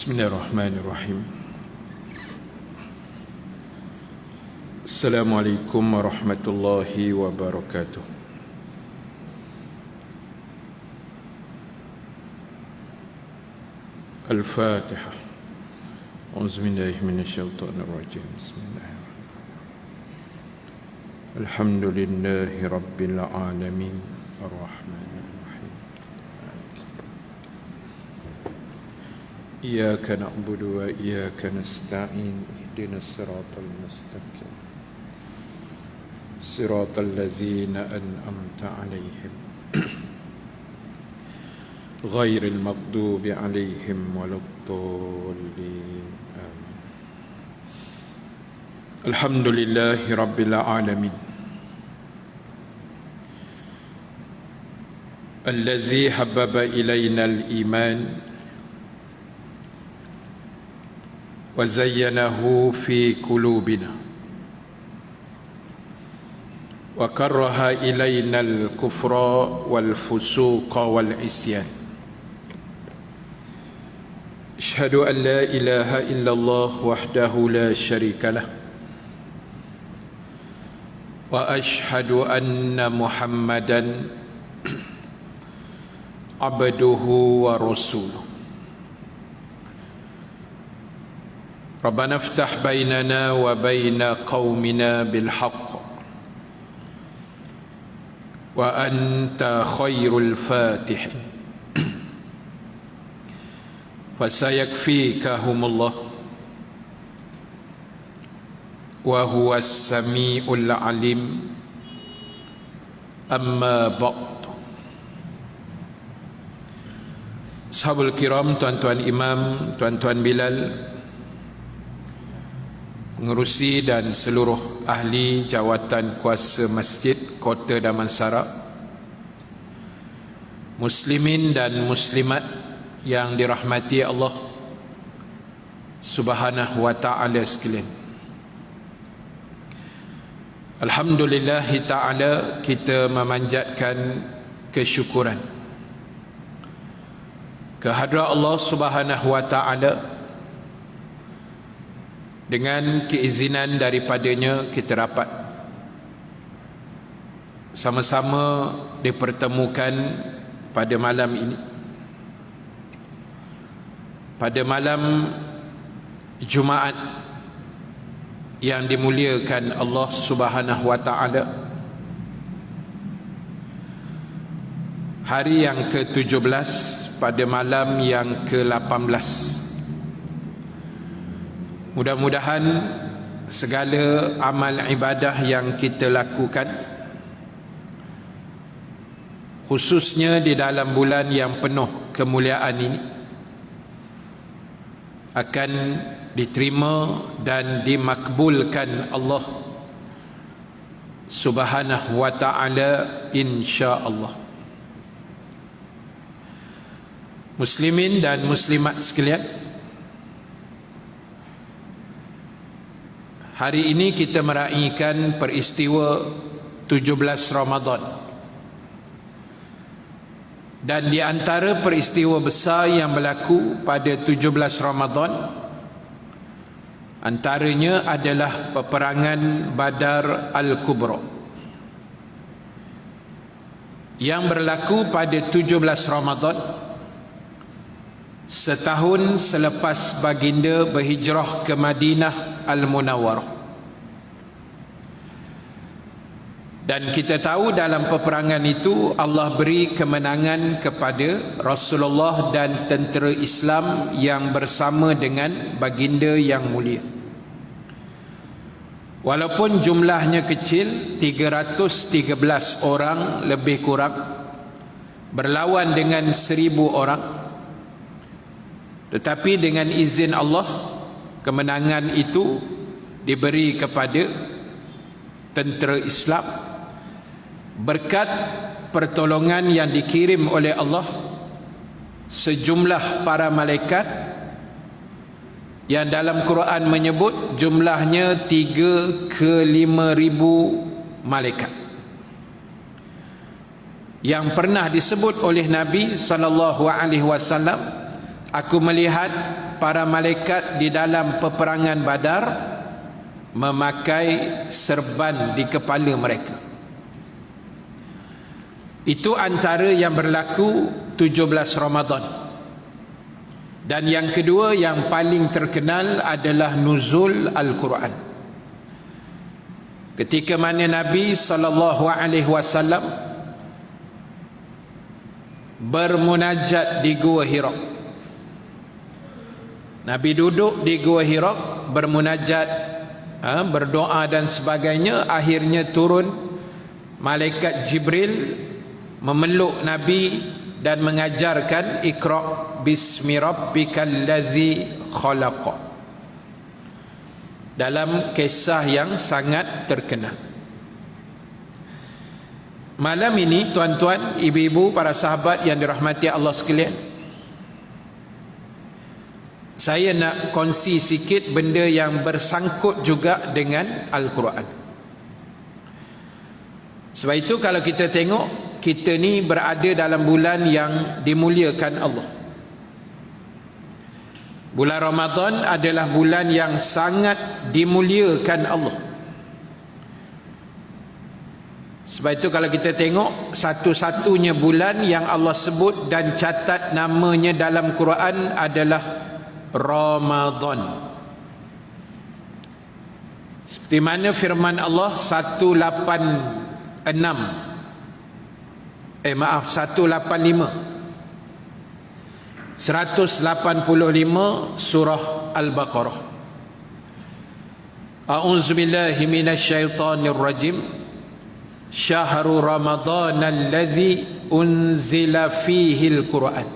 Bismillahirrahmanirrahim. Assalamualaikum warahmatullahi wabarakatuh. Al-Fatiha. A'udzubillahi minasyaitonirrajim. Bismillahirrahmanirrahim. Alhamdulillahi rabbil alamin. Ar-Rahmanir إياك نعبد وإياك نستعين اهدنا الصراط المستقيم صراط الذين أنعمت عليهم غير المغضوب عليهم ولا الضالين آمين. الحمد لله رب العالمين الذي حبب إلينا الإيمان وزينه في قلوبنا وكره إلينا الكفر والفسوق والعصيان. أشهد أن لا إله إلا الله وحده لا شريك له وأشهد أن محمدا عبده ورسوله. ربنا افتح بيننا وبين قومنا بالحق وأنت خير الفاتحين فسيكفيكهم الله وهو السميع العليم. أما بعد. Sahabat kiram, tuan-tuan imam, tuan-tuan Bilal, pengerusi dan seluruh ahli jawatan kuasa masjid Kota Damansara, muslimin dan muslimat yang dirahmati Allah Subhanahu wa ta'ala sekalian. Alhamdulillah ta'ala, kita memanjatkan kesyukuran kehadrat Allah Subhanahu wa ta'ala. Dengan keizinan daripadanya kita dapat sama-sama dipertemukan pada malam ini, pada malam Jumaat yang dimuliakan Allah Subhanahu wa ta'ala, hari yang ke-17 pada malam yang ke-18. Mudah-mudahan segala amal ibadah yang kita lakukan, khususnya di dalam bulan yang penuh kemuliaan ini, akan diterima dan dimakbulkan Allah Subhanahu wa ta'ala, insya-Allah. Muslimin dan muslimat sekalian, hari ini kita meraihkan peristiwa 17 Ramadan. Dan di antara peristiwa besar yang berlaku pada 17 Ramadan, antaranya adalah peperangan Badar Al-Kubra yang berlaku pada 17 Ramadan, setahun selepas baginda berhijrah ke Madinah Al-Munawwarah. Dan kita tahu dalam peperangan itu Allah beri kemenangan kepada Rasulullah dan tentera Islam yang bersama dengan baginda yang mulia. Walaupun jumlahnya kecil, 313 orang lebih kurang, berlawan dengan 1000 orang, tetapi dengan izin Allah, kemenangan itu diberi kepada tentera Islam berkat pertolongan yang dikirim oleh Allah sejumlah para malaikat yang dalam Quran menyebut jumlahnya 3 ke 5,000 malaikat, yang pernah disebut oleh Nabi sallallahu alaihi wasallam, aku melihat para malaikat di dalam peperangan Badar memakai serban di kepala mereka. Itu antara yang berlaku 17 Ramadan. Dan yang kedua yang paling terkenal adalah nuzul Al-Quran. Ketika mana Nabi SAW bermunajat di Gua Hira. Nabi duduk di Gua Hira bermunajat, berdoa dan sebagainya. Akhirnya turun malaikat Jibril memeluk Nabi dan mengajarkan Iqra bismi rabbikal ladzi khalaq, dalam kisah yang sangat terkenal. Malam ini tuan-tuan, ibu-ibu, para sahabat yang dirahmati Allah sekalian, saya nak kongsi sikit benda yang bersangkut juga dengan Al-Quran. Sebab itu kalau kita tengok, kita ni berada dalam bulan yang dimuliakan Allah. Bulan Ramadan adalah bulan yang sangat dimuliakan Allah. Sebab itu kalau kita tengok, satu-satunya bulan yang Allah sebut dan catat namanya dalam Quran adalah Ramadan. Seperti mana firman Allah 185 185 surah Al-Baqarah. A'udzubillahi minasyaitonir rajim. Syahrul Ramadan allazi unzila fihi al-Quran.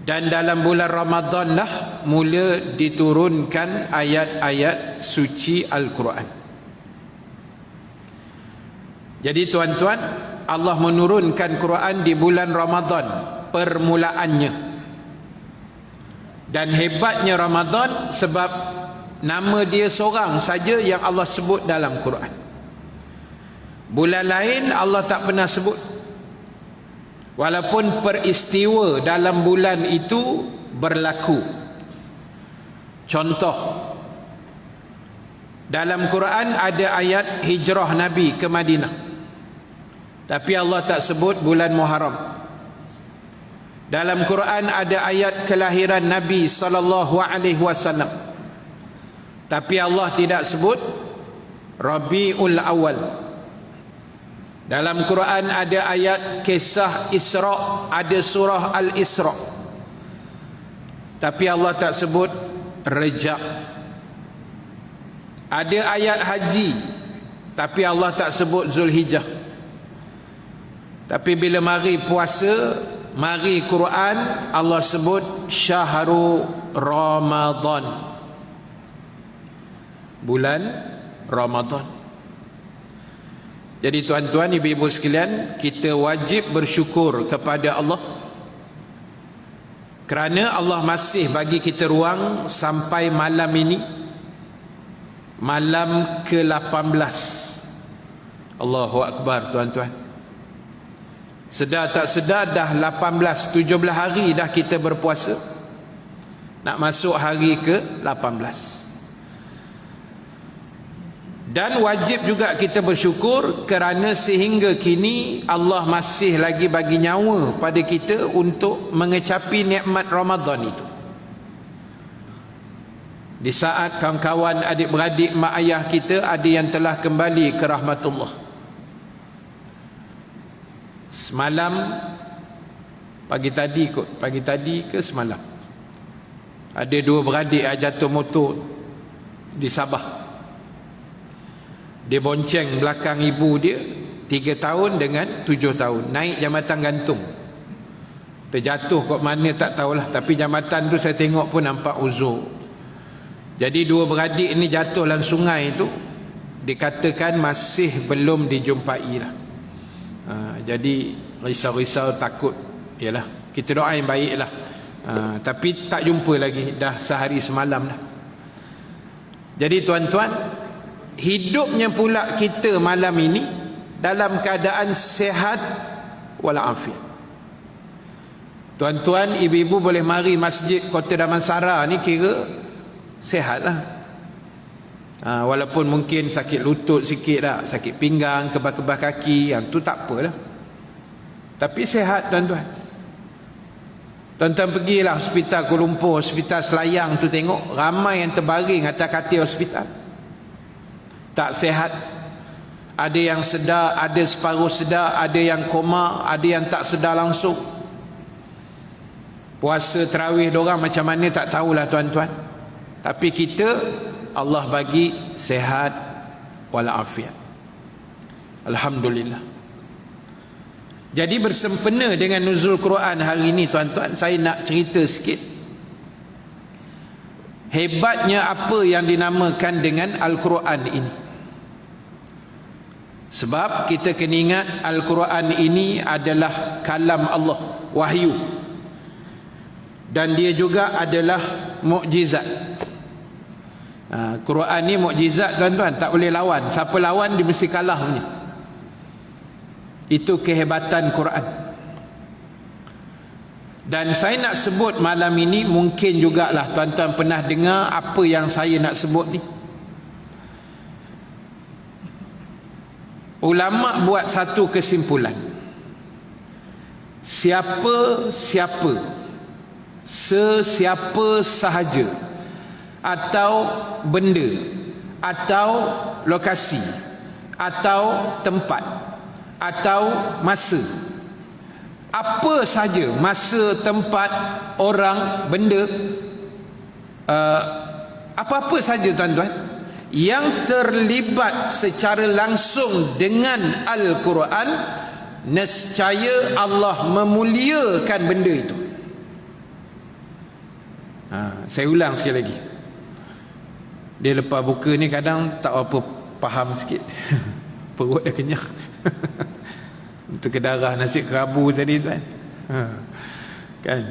Dan dalam bulan Ramadan lah mula diturunkan ayat-ayat suci Al-Quran. Jadi tuan-tuan, Allah menurunkan Quran di bulan Ramadan permulaannya. Dan hebatnya Ramadan sebab nama dia seorang saja yang Allah sebut dalam Quran. Bulan lain Allah tak pernah sebut. Walaupun peristiwa dalam bulan itu berlaku. Contoh, dalam Quran ada ayat hijrah Nabi ke Madinah, tapi Allah tak sebut bulan Muharram. Dalam Quran ada ayat kelahiran Nabi SAW, tapi Allah tidak sebut Rabiul Awal. Dalam Quran ada ayat kisah Isra, ada surah Al-Isra, tapi Allah tak sebut Rejab. Ada ayat haji, tapi Allah tak sebut Zulhijjah. Tapi bila mari puasa, mari Quran, Allah sebut Syahrul Ramadan, bulan Ramadan. Jadi tuan-tuan, ibu-ibu sekalian, kita wajib bersyukur kepada Allah kerana Allah masih bagi kita ruang sampai malam ini, malam ke-18. Allahu Akbar tuan-tuan. Sedar tak sedar dah 17 hari dah kita berpuasa. Nak masuk hari ke-18. Dan wajib juga kita bersyukur kerana sehingga kini Allah masih lagi bagi nyawa pada kita untuk mengecapi nikmat Ramadan itu. Di saat kawan-kawan, adik-beradik, mak ayah kita ada yang telah kembali ke rahmatullah. Semalam, pagi tadi ke semalam, ada dua beradik jatuh motor di Sabah. Dia bonceng belakang ibu dia 3 tahun dengan 7 tahun, naik jambatan gantung. Terjatuh kat mana tak tahulah, tapi jambatan tu saya tengok pun nampak uzur. Jadi dua beradik ni jatuh dalam sungai tu, dikatakan masih belum dijumpai lah. Jadi risau-risau, takut. Yalah, kita doa yang baik lah. Tapi tak jumpa lagi, dah sehari semalam dah. Jadi tuan-tuan, hidupnya pula kita malam ini dalam keadaan sehat walafiat. Tuan-tuan, ibu-ibu boleh mari masjid Kota Damansara ni kira sihat lah. Walaupun mungkin sakit lutut sikit lah, sakit pinggang, kebas-kebas kaki, yang tu tak apalah. Tapi sihat tuan-tuan. Tuan-tuan pergilah hospital Kuala Lumpur, hospital Selayang tu, tengok ramai yang terbaring atas katil hospital. Tak sihat. Ada yang sedar, ada separuh sedar, ada yang koma, ada yang tak sedar langsung. Puasa tarawih diorang macam mana tak tahulah tuan-tuan. Tapi kita, Allah bagi sehat walafiat. Alhamdulillah. Jadi bersempena dengan nuzul Quran hari ini tuan-tuan, saya nak cerita sikit hebatnya apa yang dinamakan dengan Al-Quran ini. Sebab kita kena ingat Al-Quran ini adalah kalam Allah, wahyu. Dan dia juga adalah mukjizat. Quran ni mukjizat tuan-tuan, tak boleh lawan. Siapa lawan dia mesti kalah punya. Itu kehebatan Quran. Dan saya nak sebut malam ini, mungkin jugalah tuan-tuan pernah dengar apa yang saya nak sebut ni. Ulama buat satu kesimpulan. Siapa-siapa, sesiapa sahaja, atau benda, atau lokasi, atau tempat, atau masa, apa saja masa, tempat, orang, benda, apa-apa saja tuan-tuan yang terlibat secara langsung dengan Al-Quran, nescaya Allah memuliakan benda itu. Saya ulang sekali lagi. Dia lepas buka ni kadang tak apa faham sikit. Perut dah kenyang. Untuk kedarah nasi kerabu tadi tuan. Kan?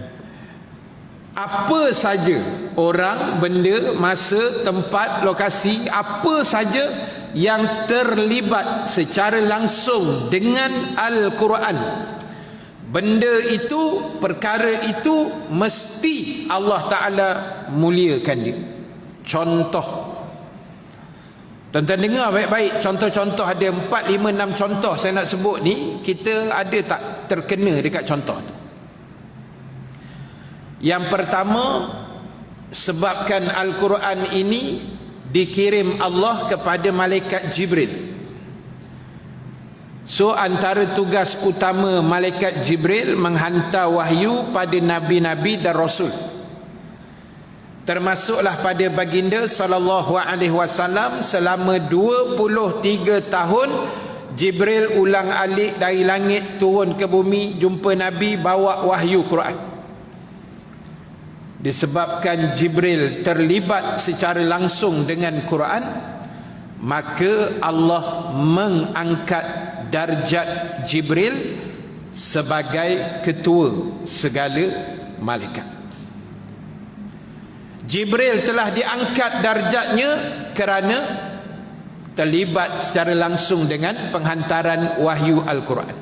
Apa saja orang, benda, masa, tempat, lokasi, apa saja yang terlibat secara langsung dengan Al-Quran, benda itu, perkara itu mesti Allah Ta'ala muliakan dia. Contoh, tuan-tuan dengar baik-baik, contoh-contoh ada 4, 5, 6 contoh saya nak sebut ni. Kita ada tak terkena dekat contoh tu? Yang pertama, sebabkan Al-Quran ini dikirim Allah kepada malaikat Jibril. So antara tugas utama malaikat Jibril menghantar wahyu pada nabi-nabi dan rasul. Termasuklah pada baginda sallallahu alaihi wasallam selama 23 tahun Jibril ulang-alik dari langit turun ke bumi jumpa nabi bawa wahyu Quran. Disebabkan Jibril terlibat secara langsung dengan Quran, maka Allah mengangkat darjat Jibril sebagai ketua segala malaikat. Jibril telah diangkat darjatnya kerana terlibat secara langsung dengan penghantaran wahyu Al-Quran.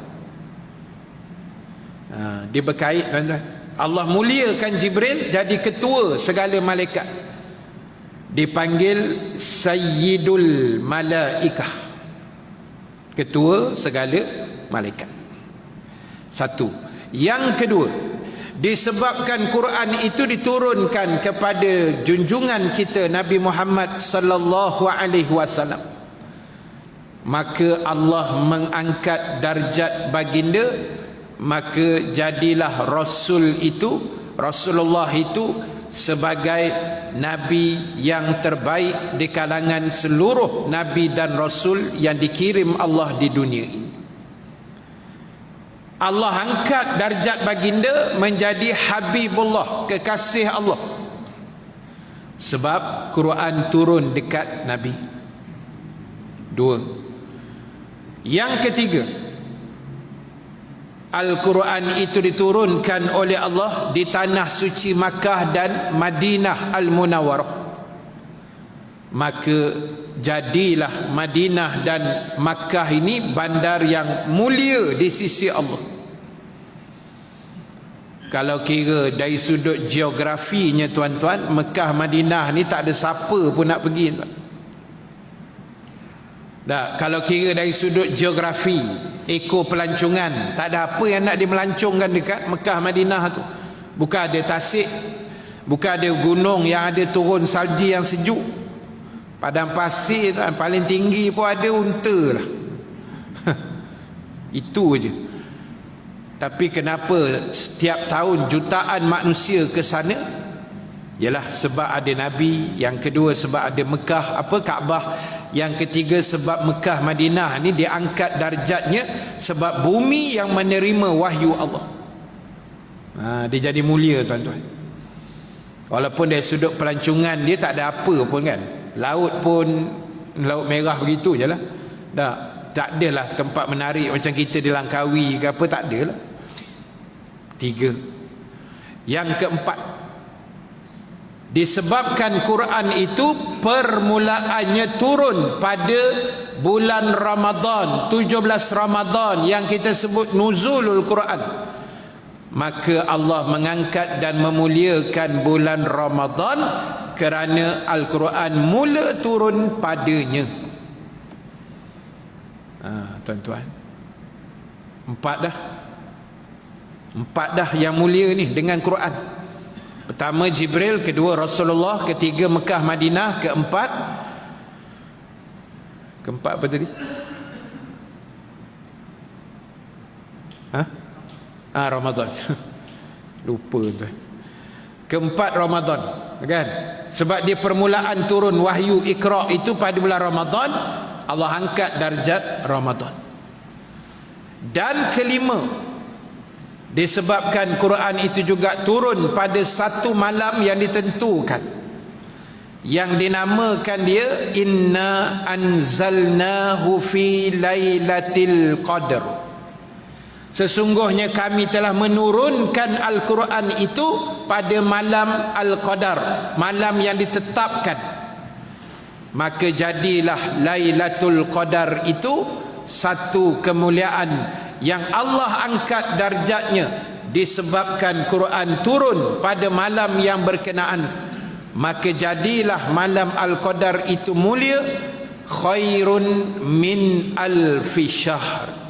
Dia berkait tuan-tuan. Allah muliakan Jibril jadi ketua segala malaikat. Dipanggil Sayyidul Malaikah, ketua segala malaikat. Satu. Yang kedua, disebabkan Quran itu diturunkan kepada junjungan kita Nabi Muhammad sallallahu alaihi wasallam, maka Allah mengangkat darjat baginda. Maka jadilah Rasulullah itu sebagai Nabi yang terbaik di kalangan seluruh Nabi dan Rasul yang dikirim Allah di dunia ini. Allah angkat darjat baginda menjadi Habibullah, kekasih Allah. Sebab Quran turun dekat Nabi. Dua. Yang ketiga, Al-Quran itu diturunkan oleh Allah di tanah suci Makkah dan Madinah Al-Munawwarah. Maka jadilah Madinah dan Makkah ini bandar yang mulia di sisi Allah. Kalau kira dari sudut geografinya tuan-tuan, Mekah Madinah ni tak ada siapa pun nak pergi tuan. Dah, kalau kira dari sudut geografi, ekor pelancongan, tak ada apa yang nak dimelancongkan dekat Mekah Madinah tu. Bukan ada tasik, bukan ada gunung yang ada turun salji yang sejuk. Padang pasir tuan, paling tinggi pun ada unta lah. Itu je. Tapi kenapa setiap tahun jutaan manusia ke sana? Yalah sebab ada Nabi, yang kedua sebab ada Mekah Kaabah, yang ketiga sebab Mekah Madinah ni diangkat darjatnya sebab bumi yang menerima wahyu Allah. Dia jadi mulia tuan-tuan. Walaupun dari sudut pelancongan dia tak ada apa pun kan. Laut pun laut merah begitu je lah. Tak adalah tempat menarik macam kita di Langkawi ke apa, tak adalah. 3. Yang keempat, disebabkan Quran itu permulaannya turun pada bulan Ramadan, 17 Ramadan yang kita sebut nuzulul Quran, maka Allah mengangkat dan memuliakan bulan Ramadan kerana Al-Quran mula turun padanya. Tuan-tuan, 4 dah yang mulia ni dengan Quran. Pertama Jibril, kedua Rasulullah, ketiga Mekah Madinah, keempat apa tadi? Ramadan. Lupa tuan. Keempat Ramadan, kan? Sebab dia permulaan turun wahyu Iqra itu pada bulan Ramadan, Allah angkat darjat Ramadan. Dan kelima, disebabkan Quran itu juga turun pada satu malam yang ditentukan, yang dinamakan dia Inna anzalnahu fi lailatul qadr. Sesungguhnya kami telah menurunkan Al-Quran itu pada malam Al-Qadar, malam yang ditetapkan. Maka jadilah Lailatul Qadar itu satu kemuliaan yang Allah angkat darjatnya disebabkan Quran turun pada malam yang berkenaan. Maka jadilah malam Al-Qadar itu mulia, khairun min alfi syahr.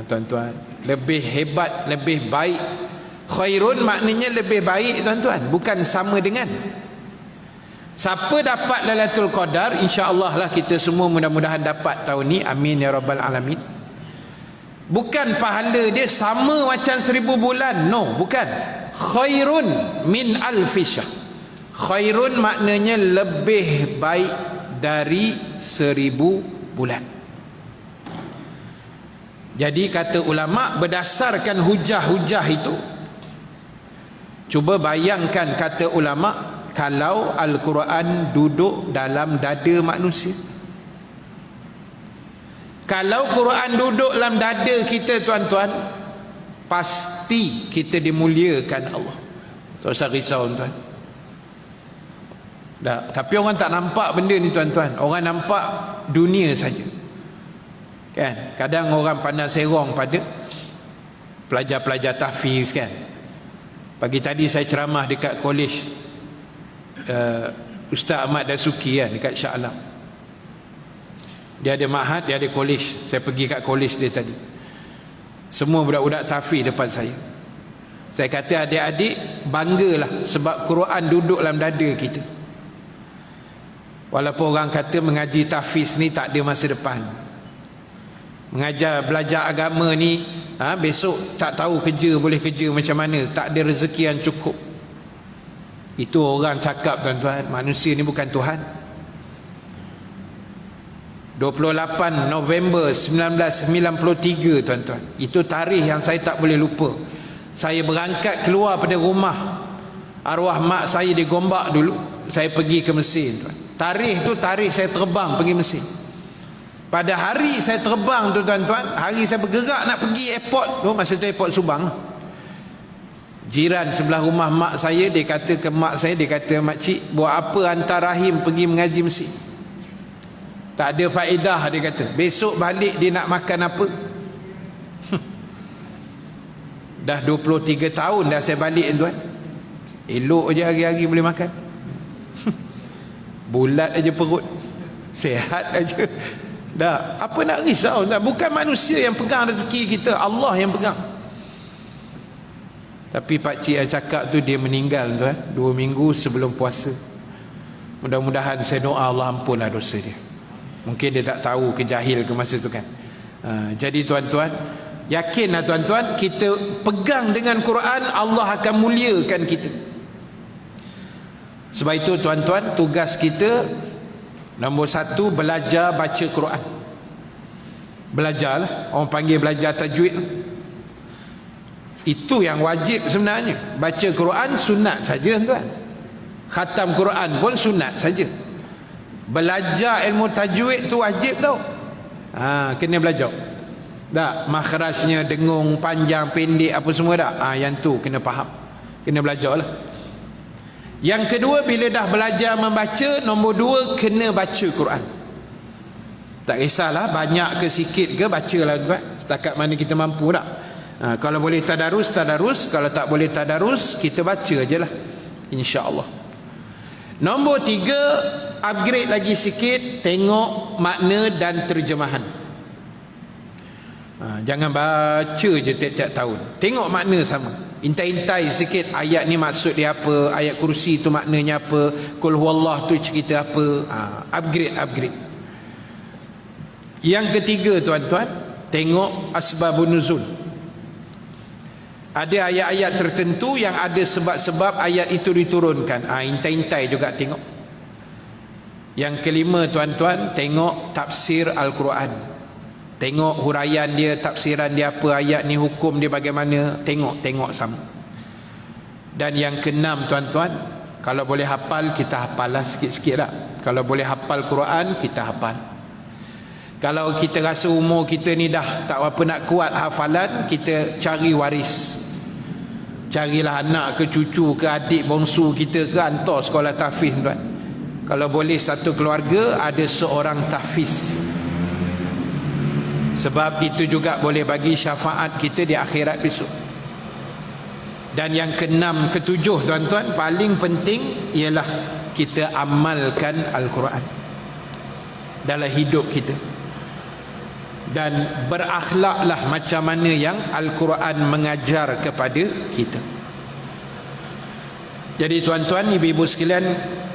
Tuan-tuan, lebih hebat, lebih baik. Khairun maknanya lebih baik tuan-tuan, bukan sama dengan. Siapa dapat Lailatul Qadar, insya-Allah lah kita semua mudah-mudahan dapat tahun ni, amin ya rabbal alamin. Bukan pahala dia sama macam 1000 bulan, no, bukan. Khairun min alfi syahr. Khairun maknanya lebih baik dari 1000 bulan. Jadi kata ulama, berdasarkan hujah-hujah itu, cuba bayangkan kata ulama, kalau Al-Quran duduk dalam dada manusia. Kalau Quran duduk dalam dada kita tuan-tuan, pasti kita dimuliakan Allah. Tak usah risau tuan. Tapi orang tak nampak benda ni tuan-tuan. Orang nampak dunia saja. Kan? Kadang orang pandang serong pada pelajar-pelajar tahfiz kan. Pagi tadi saya ceramah dekat kolej Ustaz Ahmad Dasuki kan, dekat Shah Alam. Dia ada ma'had, dia ada kolej. Saya pergi kat kolej dia tadi. Semua budak-budak tahfiz depan saya. Saya kata adik-adik banggalah sebab Quran duduk dalam dada kita. Walaupun orang kata mengaji tahfiz ni tak ada masa depan. Belajar agama ni besok tak tahu kerja boleh kerja macam mana, tak ada rezeki yang cukup. Itu orang cakap tuan-tuan, manusia ni bukan Tuhan. 28 November 1993 tuan-tuan, itu tarikh yang saya tak boleh lupa. Saya berangkat keluar pada rumah arwah mak saya di Gombak dulu, saya pergi ke Mesir tuan. Tarikh tu tarikh saya terbang pergi Mesir. Pada hari saya terbang tu tuan-tuan, hari saya bergerak nak pergi airport tu, masa tu airport Subang. Jiran sebelah rumah mak saya, dia kata ke mak saya, dia kata, "Makcik, buat apa hantar Rahim pergi mengaji Mesir? Tak ada faedah," dia kata. "Besok balik dia nak makan apa?" Dah 23 tahun dah saya balik tuan. Elok je hari-hari boleh makan. Bulat aja perut. Sehat aja. Dah, apa nak risau? Dah, bukan manusia yang pegang rezeki kita, Allah yang pegang. Tapi pak cik yang cakap tu dia meninggal tuan, 2 minggu sebelum puasa. Mudah-mudahan saya doa Allah ampunlah dosa dia. Mungkin dia tak tahu, kejahil ke masa tu kan. Jadi tuan-tuan, yakinlah tuan-tuan, kita pegang dengan Quran, Allah akan muliakan kita. Sebab itu tuan-tuan, tugas kita nombor 1, belajar baca Quran. Belajarlah, orang panggil belajar tajwid. Itu yang wajib sebenarnya. Baca Quran sunat saja tuan. Khatam Quran pun sunat saja. Belajar ilmu tajwid tu wajib tau. Kena belajar. Tak, makhrajnya, dengung, panjang, pendek apa semua tak. Yang tu kena faham. Kena belajar lah. Yang kedua, bila dah belajar membaca, nombor 2, kena baca Quran. Tak kisahlah banyak ke sikit ke, bacalah tuan. Setakat mana kita mampu tak. Kalau boleh tadarus, tadarus. Kalau tak boleh tadarus, kita baca je lah, insya-Allah. Nombor 3, upgrade lagi sikit, tengok makna dan terjemahan. Jangan baca je tiap-tiap tahun, tengok makna sama. Intai-intai sikit, ayat ni maksud dia apa, ayat kursi tu maknanya apa, Qul huwallah tu cerita apa. Upgrade. Yang ketiga tuan-tuan, tengok asbabun nuzul. Ada ayat-ayat tertentu yang ada sebab-sebab ayat itu diturunkan. Intai-intai juga tengok. Yang kelima tuan-tuan, tengok tafsir Al-Quran. Tengok huraian dia, tafsiran dia apa, ayat ni hukum dia bagaimana. Tengok sama. Dan yang keenam tuan-tuan, kalau boleh hafal, kita hafal lah sikit-sikit lah. Kalau boleh hafal Quran, kita hafal. Kalau kita rasa umur kita ni dah tak apa nak kuat hafalan, kita cari waris. Carilah anak ke cucu ke adik bongsu kita ke, hantar sekolah tahfiz tuan. Kalau boleh satu keluarga ada seorang tahfiz. Sebab itu juga boleh bagi syafaat kita di akhirat besok. Dan yang keenam, ketujuh tuan-tuan, paling penting ialah kita amalkan Al-Quran dalam hidup kita. Dan berakhlaklah macam mana yang Al-Quran mengajar kepada kita. Jadi tuan-tuan, ibu-ibu sekalian,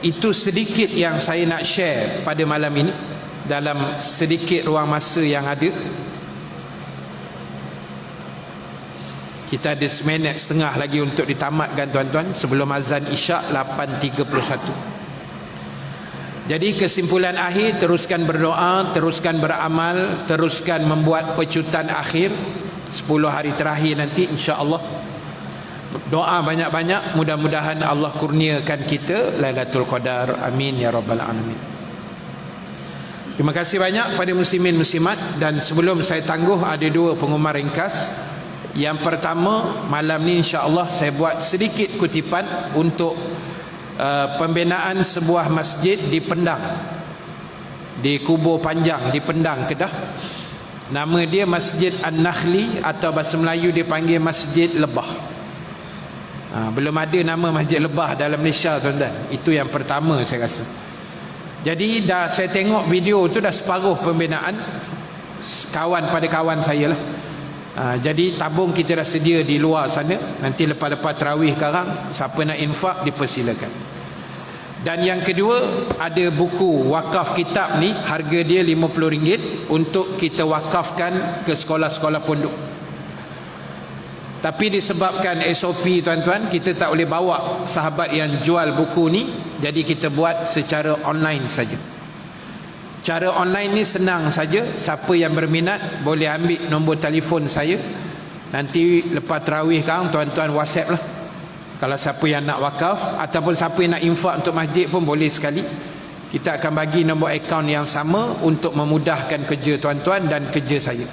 itu sedikit yang saya nak share pada malam ini dalam sedikit ruang masa yang ada. Kita ada 1.5 minit lagi untuk ditamatkan tuan-tuan, sebelum azan Isyak 8.31. Jadi kesimpulan akhir, teruskan berdoa, teruskan beramal, teruskan membuat pecutan akhir 10 hari terakhir nanti insya-Allah. Doa banyak-banyak, mudah-mudahan Allah kurniakan kita Lailatul Qadar. Amin ya rabbal alamin. Terima kasih banyak pada muslimin muslimat. Dan sebelum saya tangguh, ada 2 pengumuman ringkas. Yang pertama, malam ni insya-Allah saya buat sedikit kutipan untuk pembinaan sebuah masjid di Pendang, di Kubur Panjang di Pendang, Kedah. Nama dia Masjid An-Nakhli, atau bahasa Melayu dipanggil Masjid Lebah. Belum ada nama Masjid Lebah dalam Malaysia tuan-tuan. Itu yang pertama saya rasa. Jadi dah saya tengok video tu, dah separuh pembinaan, kawan pada kawan saya lah. Jadi tabung kita dah sedia di luar sana. Nanti lepas-lepas tarawih sekarang, siapa nak infak dipersilakan. Dan yang kedua, ada buku wakaf kitab ni, harga dia RM50 untuk kita wakafkan ke sekolah-sekolah pondok. Tapi disebabkan SOP tuan-tuan, kita tak boleh bawa sahabat yang jual buku ni, jadi kita buat secara online saja. Cara online ni senang saja. Siapa yang berminat boleh ambil nombor telefon saya. Nanti lepas tarawih kan, tuan-tuan WhatsApp lah. Kalau siapa yang nak wakaf ataupun siapa yang nak infak untuk masjid pun boleh sekali. Kita akan bagi nombor akaun yang sama untuk memudahkan kerja tuan-tuan dan kerja saya.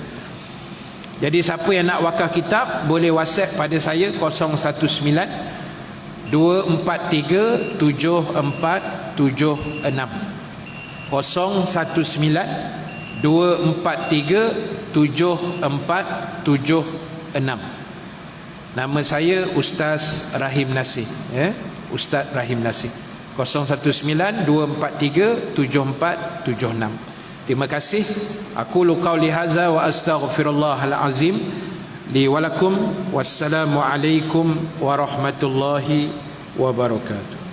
Jadi siapa yang nak wakaf kitab boleh WhatsApp pada saya 019 243 7476. 019 243 7476. Nama saya Ustaz Rahim Nasir, ya. Ustaz Rahim Nasir. 019-243-7476. Terima kasih. Aku qauli hadza wa astaghfirullahal azim li wa lakum. Wassalamu alaikum warahmatullahi wabarakatuh.